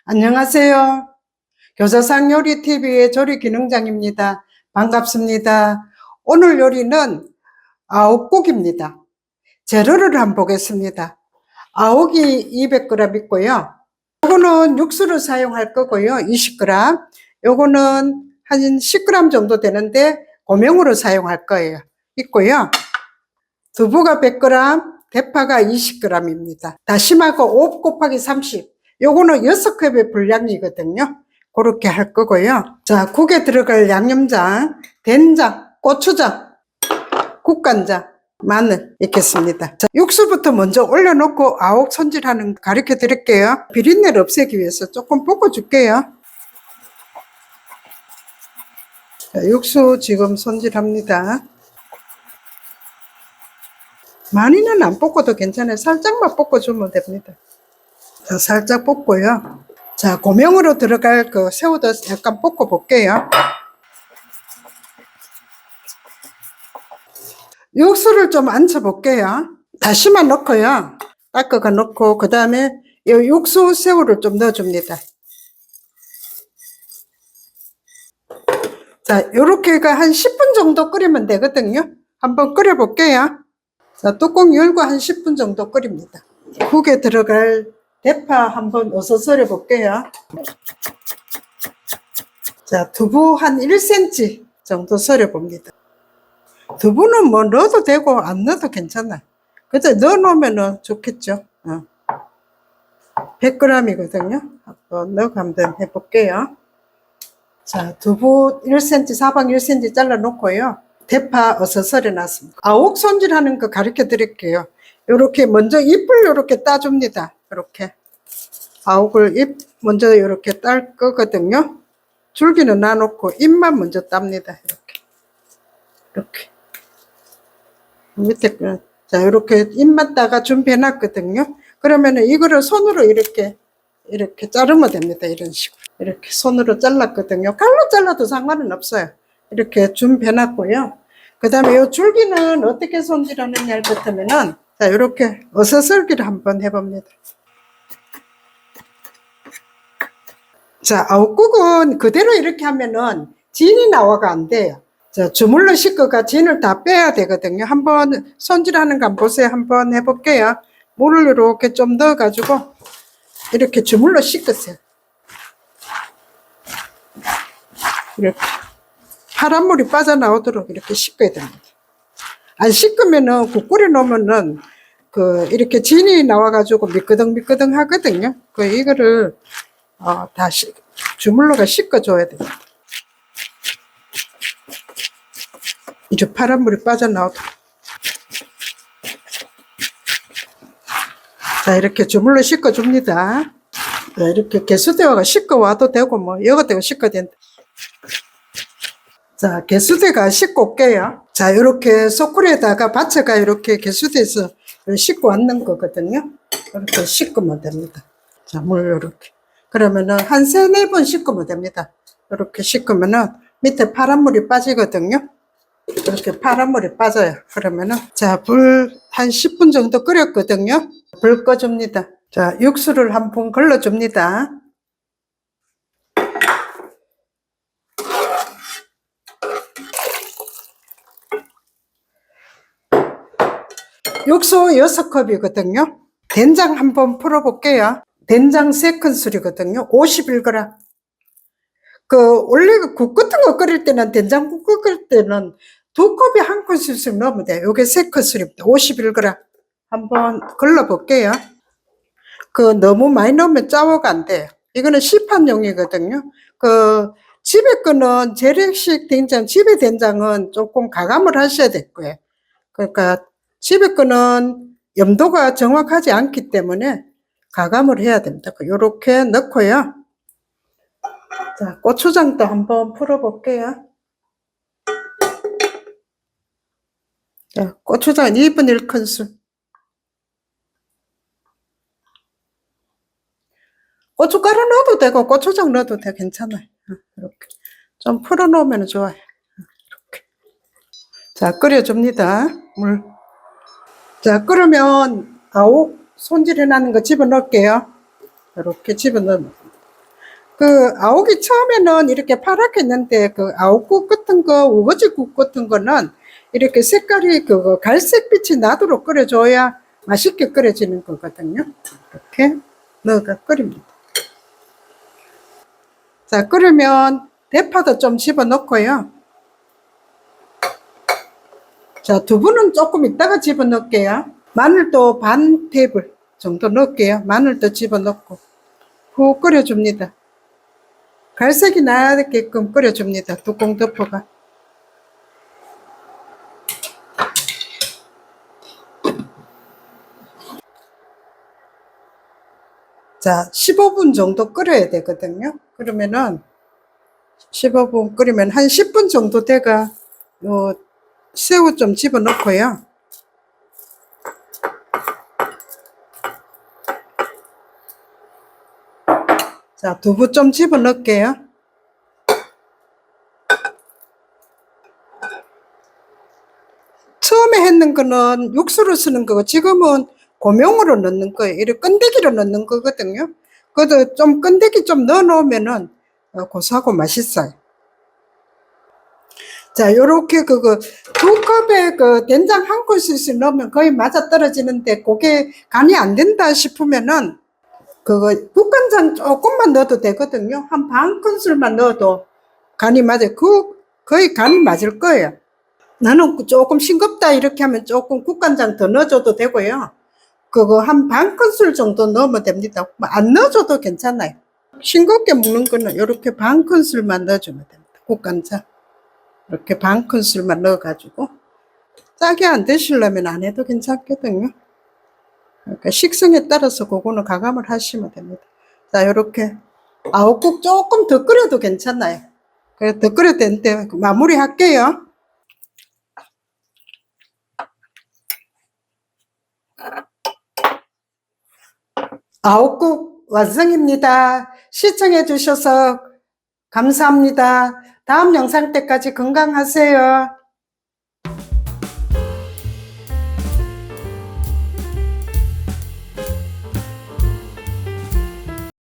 안녕하세요. 교사상 요리TV의 조리기능장입니다. 반갑습니다. 오늘 요리는 아욱국입니다. 재료를 한번 보겠습니다. 아욱이 200g 있고요. 요거는 육수를 사용할 거고요. 20g. 요거는 한 10g 정도 되는데 고명으로 사용할 거예요. 있고요. 두부가 100g, 대파가 20g입니다. 다시마가 5 곱하기 30. 요거는 6컵의 분량이거든요. 그렇게 할 거고요. 자, 국에 들어갈 양념장, 된장, 고추장, 국간장, 마늘 있겠습니다. 자, 육수부터 먼저 올려놓고 아욱 손질하는 거 가르쳐 드릴게요. 비린내를 없애기 위해서 조금 볶아줄게요. 자, 육수 지금 손질합니다. 많이는 안 볶아도 괜찮아요. 살짝만 볶아주면 됩니다. 자, 살짝 볶고요. 자, 고명으로 들어갈 그 새우도 약간 볶아 볼게요. 육수를 좀 앉혀 볼게요. 다시마 넣고요. 닦아가 넣고, 그 다음에 이 육수 새우를 좀 넣어줍니다. 자, 요렇게가 한 10분 정도 끓이면 되거든요. 한번 끓여 볼게요. 자, 뚜껑 열고 한 10분 정도 끓입니다. 국에 들어갈 대파 한번 어서 썰어 볼게요. 자, 두부 한 1cm 정도 썰어 봅니다. 두부는 뭐 넣어도 되고 안 넣어도 괜찮아요. 그래서 넣어 놓으면 좋겠죠. 100g이거든요. 한번 넣어 한번 해볼게요. 자, 두부 1cm, 사방 1cm 잘라 놓고요. 대파 어서 썰어 놨습니다. 아욱 손질하는 거 가르쳐 드릴게요. 요렇게 먼저 잎을 요렇게 따줍니다. 이렇게 아욱을 잎 먼저 이렇게 딸 거거든요. 줄기는 놔놓고 잎만 먼저 땁니다. 이렇게 밑에 자, 이렇게 잎만 따가 준비해 놨거든요. 그러면은 이거를 손으로 이렇게 자르면 됩니다. 이런 식으로 이렇게 손으로 잘랐거든요. 칼로 잘라도 상관은 없어요. 이렇게 준비해 놨고요. 그 다음에 이 줄기는 어떻게 손질하느냐를 붙으면은 자, 이렇게 어서썰기를 한번 해봅니다. 자, 아욱국은 그대로 이렇게 하면은 진이 나와가 안 돼요. 자, 주물러 씻어가 진을 다 빼야 되거든요. 한번 손질하는 거 한번 보세요. 한번 해볼게요. 물을 이렇게 좀 넣어가지고 이렇게 주물러 씻으세요. 이렇게 파란 물이 빠져나오도록 이렇게 씻어야 됩니다. 안 씻으면은 국 끓여 놓으면은 이렇게 진이 나와가지고 미끄덩미끄덩 하거든요. 이거를 다시 주물러가 씻어줘야 됩니다. 이제 파란 물이 빠져나오도록. 자, 이렇게 주물러 씻어줍니다. 자, 이렇게 개수대가 씻어와도 되고, 뭐, 여거대가 씻어야 된다. 자, 개수대가 씻고 올게요. 자, 이렇게 소쿠리에다가 받쳐가 이렇게 개수대에서 씻고 왔는 거거든요. 이렇게 씻으면 됩니다. 자, 물 이렇게. 그러면은 한 3-4번 씻으면 됩니다. 이렇게 씻으면은 밑에 파란물이 빠지거든요. 이렇게 파란물이 빠져요. 그러면은 자, 불 한 10분 정도 끓였거든요. 불 꺼줍니다. 자, 육수를 한 번 걸러줍니다. 육수 6컵이거든요. 된장 한번 풀어볼게요. 된장 3큰술이거든요. 51g. 원래 국 같은 거 끓일 때는, 된장국 끓일 때는 2컵에 1큰술씩 넣으면 돼요. 요게 3큰술입니다. 51g. 한번 걸러볼게요. 너무 많이 넣으면 짜워가 안 돼요. 이거는 시판용이거든요. 집에 거는 재래식 된장, 집에 된장은 조금 가감을 하셔야 될 거예요. 그러니까 집에 거는 염도가 정확하지 않기 때문에 가감을 해야 됩니다. 요렇게 넣고요. 자, 고추장도 한번 풀어볼게요. 자, 고추장 2분의 1큰술. 고춧가루 넣어도 되고 고추장 넣어도 돼. 괜찮아요. 이렇게 좀 풀어 놓으면 좋아요. 이렇게. 자, 끓여줍니다. 물. 자, 끓으면 아욱 손질해 놨는 거 집어넣을게요. 이렇게 집어넣으면. 그 아욱이 처음에는 이렇게 파랗게 했는데 그 아욱국 같은 거, 우거지국 같은 거는 이렇게 색깔이 그거 갈색빛이 나도록 끓여줘야 맛있게 끓여지는 거거든요. 이렇게 넣어가 끓입니다. 자, 끓으면 대파도 좀 집어넣고요. 자, 두부는 조금 이따가 집어넣을게요. 마늘도 반 테이블 정도 넣을게요. 마늘도 집어넣고 푹 끓여줍니다. 갈색이 나게끔 끓여줍니다. 뚜껑 덮어가. 자, 15분 정도 끓여야 되거든요. 그러면은 15분 끓이면 한 10분 정도 돼가 요 새우 좀 집어넣고요. 자, 두부 좀 집어넣을게요. 처음에 했는 거는 육수로 쓰는 거고 지금은 고명으로 넣는 거예요. 이렇게 건더기로 넣는 거거든요. 그래도 좀 건더기 좀 넣어 놓으면은 고소하고 맛있어요. 자, 요렇게 그거 두 컵에 그 된장 한 큰술씩 넣으면 거의 맞아 떨어지는데 그게 간이 안 된다 싶으면은 그거 국간장 조금만 넣어도 되거든요. 한 반 큰술만 넣어도 간이 맞아요. 거의 간이 맞을 거예요. 나는 조금 싱겁다 이렇게 하면 조금 국간장 더 넣어줘도 되고요. 그거 한 반 큰술 정도 넣으면 됩니다. 안 넣어줘도 괜찮아요. 싱겁게 먹는 거는 이렇게 반 큰술만 넣어주면 됩니다. 국간장. 이렇게 반 큰술만 넣어가지고. 짜게 안 드시려면 안 해도 괜찮거든요. 그러니까 식성에 따라서 그거는 가감을 하시면 됩니다. 자, 이렇게 아욱국 조금 더 끓여도 괜찮아요. 그래, 더 끓여도 되는데 마무리 할게요. 아욱국 완성입니다. 시청해 주셔서 감사합니다. 다음 영상 때까지 건강하세요.